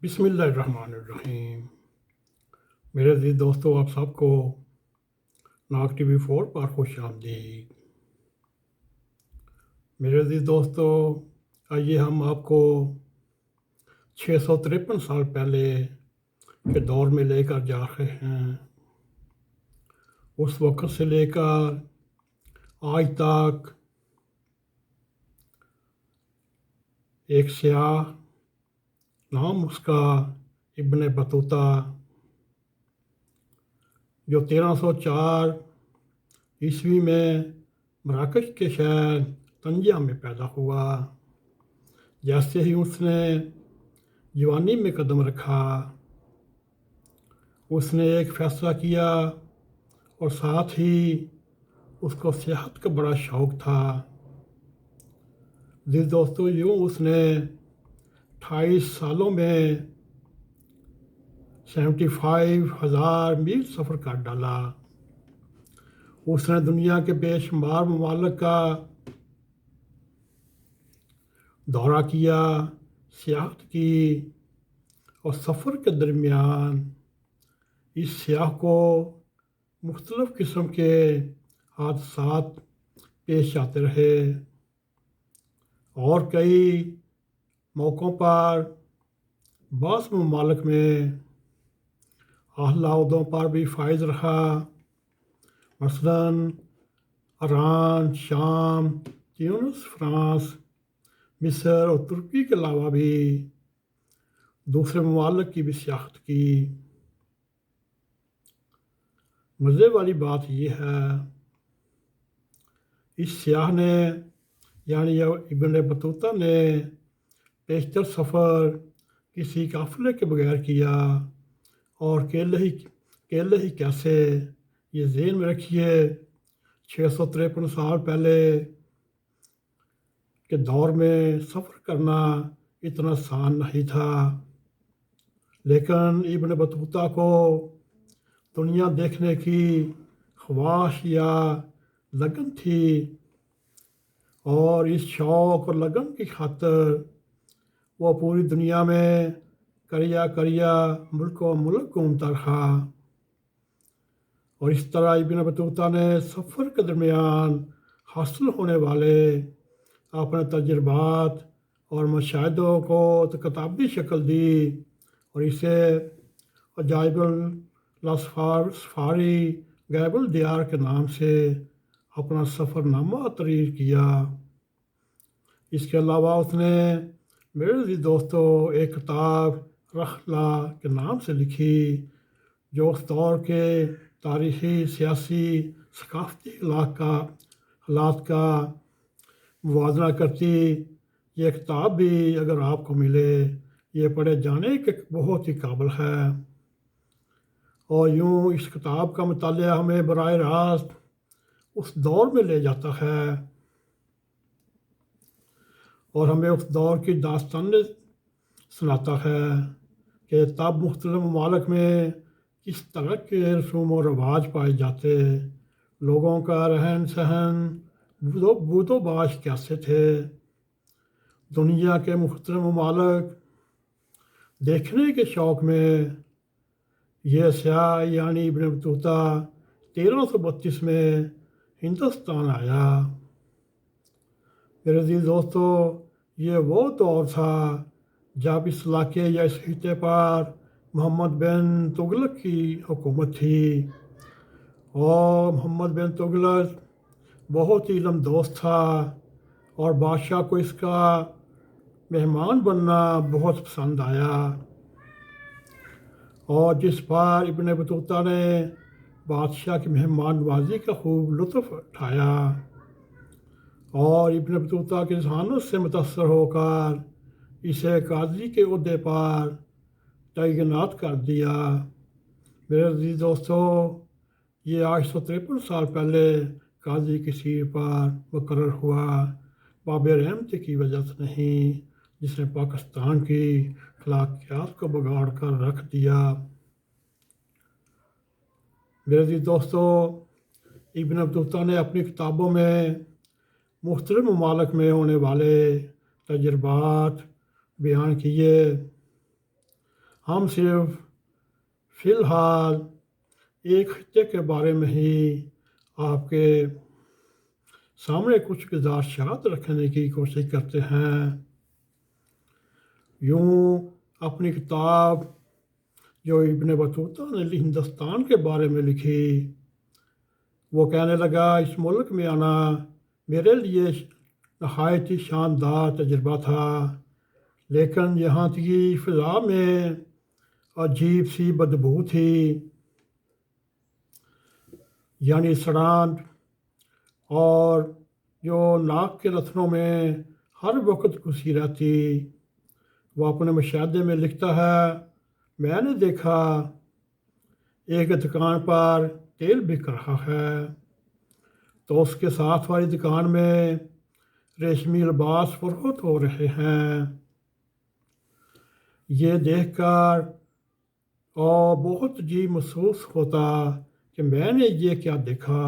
بسم اللہ الرحمن الرحیم۔ میرے عزیز دوستو، آپ سب کو ناگ ٹی وی 4 پر خوش آمدید۔ میرے عزیز دوستو، آئیے ہم آپ کو 653 سال پہلے کے دور میں لے کر جا رہے ہیں۔ اس وقت سے لے کر آج تک ایک سیاح، نام اس کا ابن بطوطہ، جو 1304 عیسوی میں مراکش کے شہر طنجہ میں پیدا ہوا۔ جیسے ہی اس نے جوانی میں قدم رکھا، اس نے ایک فیصلہ کیا، اور ساتھ ہی اس کو سیاحت کا بڑا شوق تھا۔ جس دوستو، یوں اس نے 28 سالوں میں 75,000 میل سفر کر ڈالا۔ اس نے دنیا کے بے شمار ممالک کا دورہ کیا، سیاحت کی، اور سفر کے درمیان اس سیاح کو مختلف قسم کے حادثات پیش آتے رہے، اور کئی موقعوں پر بعض ممالک میں اعلیٰ عہدوں پر بھی فائز رہا، مثلاً ایران، شام، تیونس، فرانس، مصر اور ترکی کے علاوہ بھی دوسرے ممالک کی بھی سیاحت کی۔ مزے والی بات یہ ہے، اس سیاح نے یعنی ابن بطوطہ نے بیشتر سفر کسی قافلے کے بغیر کیا، اور اکیلے ہی کیسے، یہ ذہن میں رکھیے 653 سال پہلے کے دور میں سفر کرنا اتنا آسان نہیں تھا، لیکن ابن بطوطہ کو دنیا دیکھنے کی خواہش یا لگن تھی، اور اس شوق اور لگن کی خاطر وہ پوری دنیا میں کریا ملک و ملک گھومتا رہا، اور اس طرح ابن بطوطہ نے سفر کے درمیان حاصل ہونے والے اپنے تجربات اور مشاہدوں کو کتابی شکل دی، اور اسے عجائب سفاری غیب الدیار کے نام سے اپنا سفر نامہ تحریر کیا۔ اس کے علاوہ اس نے، میرے عزیز دوستو، ایک کتاب رحلہ کے نام سے لکھی، جو اس دور کے تاریخی، سیاسی، ثقافتی حالات کا موازنہ کرتی۔ یہ کتاب بھی اگر آپ کو ملے، یہ پڑھے جانے کے بہت ہی قابل ہے، اور یوں اس کتاب کا مطالعہ ہمیں براہ راست اس دور میں لے جاتا ہے، اور ہمیں اس دور کی داستانیں سناتا ہے کہ تب مختلف ممالک میں کس طرح کے رسوم و رواج پائے جاتے، لوگوں کا رہن سہن، بود و باش کیسے تھے۔ دنیا کے مختلف ممالک دیکھنے کے شوق میں یہ سیاح یعنی ابن بطوطہ 1332 میں ہندوستان آیا۔ میرے عزیز دوستو، یہ وہ دور تھا جب اس علاقے یا اس خطے پر محمد بن تغلق کی حکومت تھی، اور محمد بن تغلق بہت ہی علم دوست تھا، اور بادشاہ کو اس کا مہمان بننا بہت پسند آیا، اور جس پر ابن بطوطہ نے بادشاہ کی مہمان نوازی کا خوب لطف اٹھایا، اور ابن بطوطہ کی ذہانت سے متاثر ہو کر اسے قاضی کے عہدے پر تعینات کر دیا۔ میرے عزیز دوستو، یہ 853 سال پہلے قاضی کی سیٹ پر مقرر ہوا، بابر رحمتی کی وجہ سے نہیں، جس نے پاکستان کی اخلاقیات کو بگاڑ کر رکھ دیا۔ میرے عزیز دوستو، ابن بطوطہ نے اپنی کتابوں میں مختلف ممالک میں ہونے والے تجربات بیان کیے، ہم صرف فی الحال ایک خطے کے بارے میں ہی آپ کے سامنے کچھ گزارشات رکھنے کی کوشش کرتے ہیں۔ یوں اپنی کتاب جو ابن بطوطہ نے ہندوستان کے بارے میں لکھی، وہ کہنے لگا اس ملک میں آنا میرے لیے نہایت ہی شاندار تجربہ تھا، لیکن یہاں کی فضا میں عجیب سی بدبو تھی، یعنی سڑان، اور جو ناک کے رتنوں میں ہر وقت گھسی رہتی۔ وہ اپنے مشاہدے میں لکھتا ہے، میں نے دیکھا ایک دکان پر تیل بک رہا ہے، تو اس کے ساتھ والی دکان میں ریشمی لباس فروخت ہو رہے ہیں۔ یہ دیکھ کر اور بہت عجیب محسوس ہوتا کہ میں نے یہ کیا دیکھا،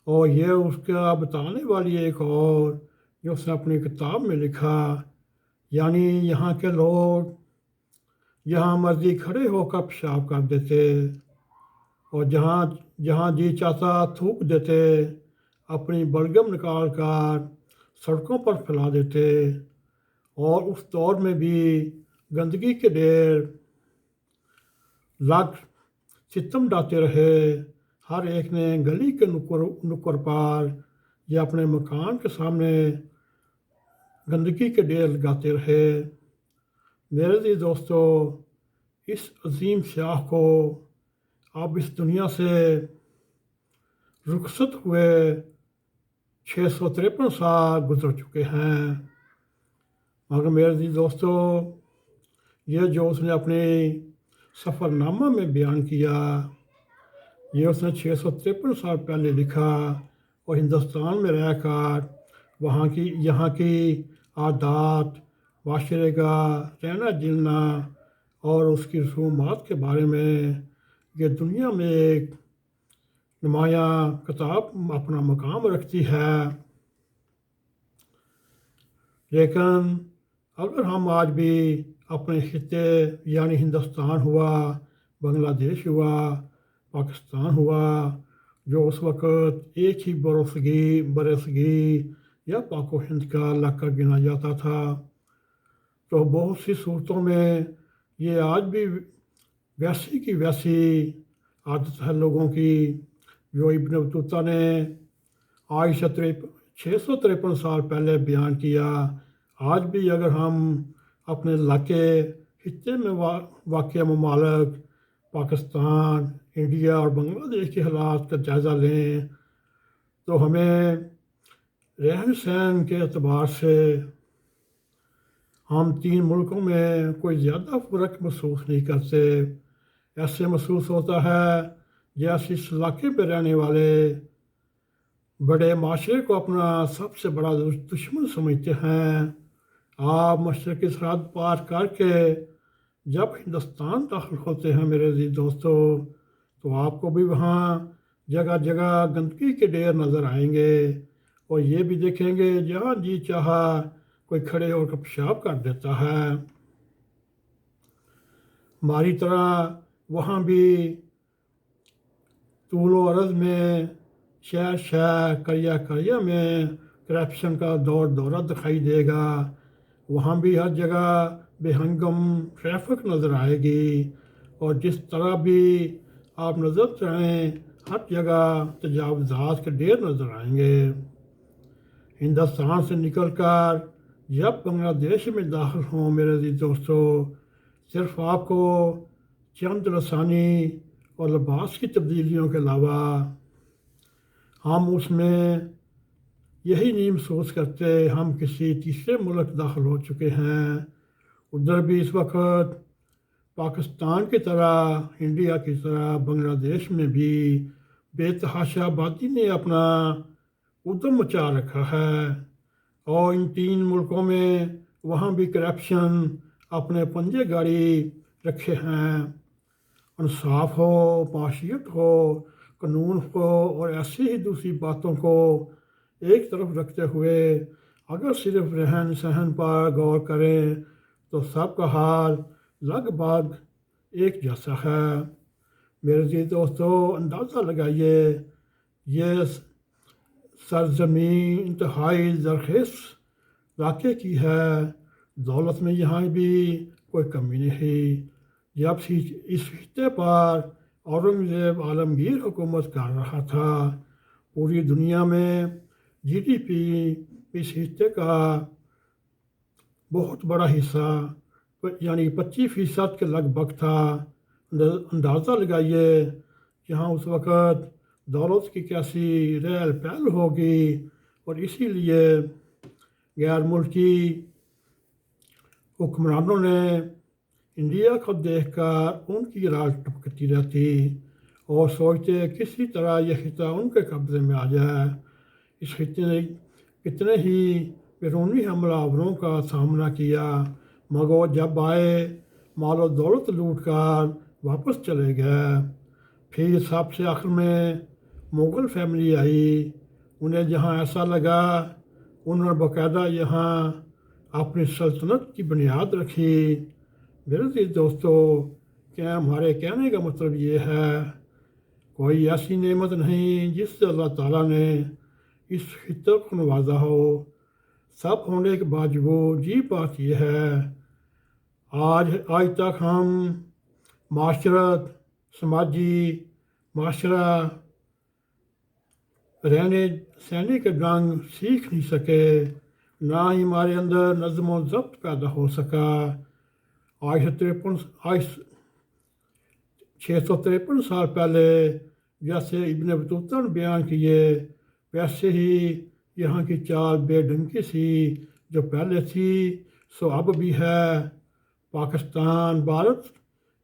اور یہ اس کا بتانے والی ایک اور جو اس نے اپنی کتاب میں لکھا، یعنی یہاں کے لوگ جہاں مرضی کھڑے ہو کر پیشاب کر دیتے اور جہاں جی چاہتا تھوک دیتے، اپنی بلغم نکال کر سڑکوں پر پھیلا دیتے، اور اس دور میں بھی گندگی کے ڈھیر لگ ستم ڈالتے رہے۔ ہر ایک نے گلی کے نکر پر یا اپنے مکان کے سامنے گندگی کے ڈھیر لگاتے رہے۔ میرے عزیز دوستو، اس عظیم سیاح کو اب اس دنیا سے رخصت ہوئے 653 سال گزر چکے ہیں، مگر میرے عزیز دوستو، یہ جو اس نے اپنے سفر نامہ میں بیان کیا، یہ اس نے 653 سال پہلے لکھا، اور ہندوستان میں رہ کر یہاں کی عادات، معاشرے کا رہنا جلنا اور اس کی رسومات کے بارے میں یہ دنیا میں ایک نمایاں کتاب اپنا مقام رکھتی ہے۔ لیکن اگر ہم آج بھی اپنے خطے یعنی ہندوستان ہوا، بنگلہ دیش ہوا، پاکستان ہوا، جو اس وقت ایک ہی برصغیر یا پاک و ہند کا علاقہ گنا جاتا تھا، تو بہت سی صورتوں میں یہ آج بھی ویسی کی ویسی عادت ہے لوگوں کی، جو ابن بطوطہ نے آج سے 653 سال پہلے بیان کیا۔ آج بھی اگر ہم اپنے علاقے خطے میں واقع ممالک پاکستان، انڈیا اور بنگلہ دیش کے حالات کا جائزہ لیں، تو ہمیں رہن سہن کے اعتبار سے ہم تین ملکوں میں کوئی زیادہ فرق محسوس نہیں کرتے۔ ایسے محسوس ہوتا ہے جیسے اس علاقے پہ رہنے والے بڑے معاشرے کو اپنا سب سے بڑا دشمن سمجھتے ہیں۔ آپ مشرقی سرحد پار کر کے جب ہندوستان داخل ہوتے ہیں میرے عزیز دوستو، تو آپ کو بھی وہاں جگہ جگہ گندگی کے ڈھیر نظر آئیں گے، اور یہ بھی دیکھیں گے جہاں جی چاہا کوئی کھڑے ہو کر پیشاب کر دیتا ہے۔ ہماری طرح وہاں بھی طول و عرض میں شہر قریہ میں کرپشن کا دورہ دکھائی دے گا۔ وہاں بھی ہر جگہ بے ہنگم ٹریفک نظر آئے گی، اور جس طرح بھی آپ نظر چاہیں ہر جگہ تجاوزات کے ڈھیر نظر آئیں گے۔ ہندوستان سے نکل کر جب بنگلہ دیش میں داخل ہوں میرے عزیز دوستو، صرف آپ کو چند لسانی اور لباس کی تبدیلیوں کے علاوہ ہم اس میں یہی نہیں محسوس کرتے ہم کسی تیسرے ملک داخل ہو چکے ہیں۔ ادھر بھی اس وقت پاکستان کی طرح، انڈیا کی طرح بنگلہ دیش میں بھی بے تحاشا آبادی نے اپنا ادھم مچا رکھا ہے، اور ان تین ملکوں میں وہاں بھی کرپشن اپنے پنجے گاڑی رکھے ہیں۔ انصاف ہو، معاشیت ہو، قانون ہو، اور ایسی ہی دوسری باتوں کو ایک طرف رکھتے ہوئے اگر صرف رہن سہن پر غور کریں تو سب کا حال لگ بھگ ایک جیسا ہے۔ میرے عزیز دوستو، اندازہ لگائیے، یہ سرزمین انتہائی زرخیز علاقے کی ہے، دولت میں یہاں بھی کوئی کمی نہیں۔ جب اس خطے پر اورنگزیب عالمگیر حکومت کر رہا تھا، پوری دنیا میں GDP اس خطے کا بہت بڑا حصہ یعنی 25% کے لگ بھگ تھا۔ اندازہ لگائیے یہاں اس وقت دولت کی کیسی ریل پہل ہوگی، اور اسی لیے غیر ملکی حکمرانوں نے انڈیا کو دیکھ کر ان کی راج ٹپکتی رہتی اور سوچتے کسی طرح یہ خطہ ان کے قبضے میں آ جائے۔ اس خطے نے کتنے ہی بیرونی حملہ آوروں کا سامنا کیا، مگر جب آئے مال و دولت لوٹ کر واپس چلے گئے۔ پھر سب سے آخر میں مغل فیملی آئی، انہیں جہاں ایسا لگا انہوں نے باقاعدہ یہاں اپنی سلطنت کی بنیاد رکھی۔ میرے عزیز دوستو، کیا ہمارے کہنے کا مطلب یہ ہے، کوئی ایسی نعمت نہیں جس سے اللہ تعالیٰ نے اس خطے کو نوازا ہو۔ سب ہونے کے باوجود یہ بات یہ ہے، آج تک ہم معاشرت، سماجی معاشرہ، رہنے سہنے کے ڈھنگ سیکھ نہیں سکے، نہ ہی ہمارے اندر نظم و ضبط پیدا ہو سکا۔ آج 653 سال پہلے جیسے ابن بطوطہ نے بیان کیے، ویسے ہی یہاں کی چال بے ڈنکی سی جو پہلے تھی سو اب بھی ہے۔ پاکستان، بھارت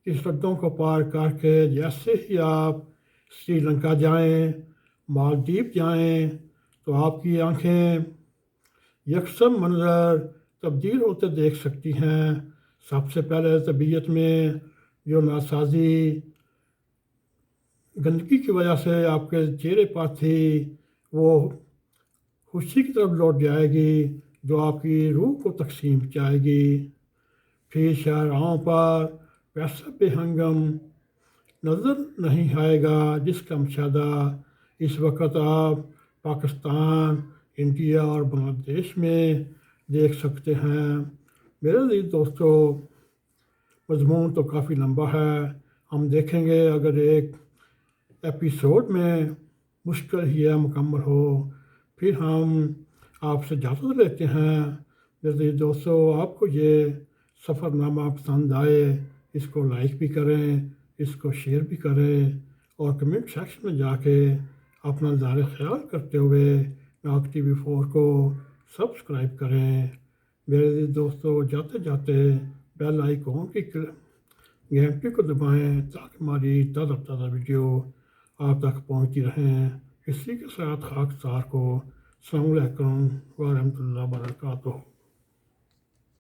کی سرحدوں کو پار کر کے جیسے ہی آپ سری لنکا جائیں، مالدیپ جائیں، تو آپ کی آنکھیں یکساں منظر تبدیل ہوتے دیکھ سکتی ہیں۔ سب سے پہلے طبیعت میں جو ناسازی گندگی کی وجہ سے آپ کے چہرے پر تھی، وہ خوشی کی طرف لوٹ جائے گی جو آپ کی روح کو تقسیم پہنچائے گی۔ پھر شاہراہوں پر پیسہ بے ہنگم نظر نہیں آئے گا جس کا مشاہدہ اس وقت آپ پاکستان، انڈیا اور بنگلہ دیش میں دیکھ سکتے ہیں۔ میرے عزیز دوستو، مضمون تو کافی لمبا ہے، ہم دیکھیں گے اگر ایک ایپیسوڈ میں مشکل ہی ہے مکمل ہو، پھر ہم آپ سے اجازت لیتے ہیں۔ میرے عزیز دوستو، آپ کو یہ سفر نامہ پسند آئے اس کو لائک بھی کریں، اس کو شیئر بھی کریں، اور کمنٹ سیکشن میں جا کے اپنا اظہار خیال کرتے ہوئے ناگ TV 4 کو سبسکرائب کریں۔ میرے عزیز دوستو، جاتے جاتے بیل آئیکن کی گھنٹی کو دبائیں تاکہ ہماری تازہ ویڈیو آپ تک پہنچتی رہیں۔ اسی کے ساتھ خاکسار کو السلام علیکم ورحمۃ اللہ وبرکاتہ۔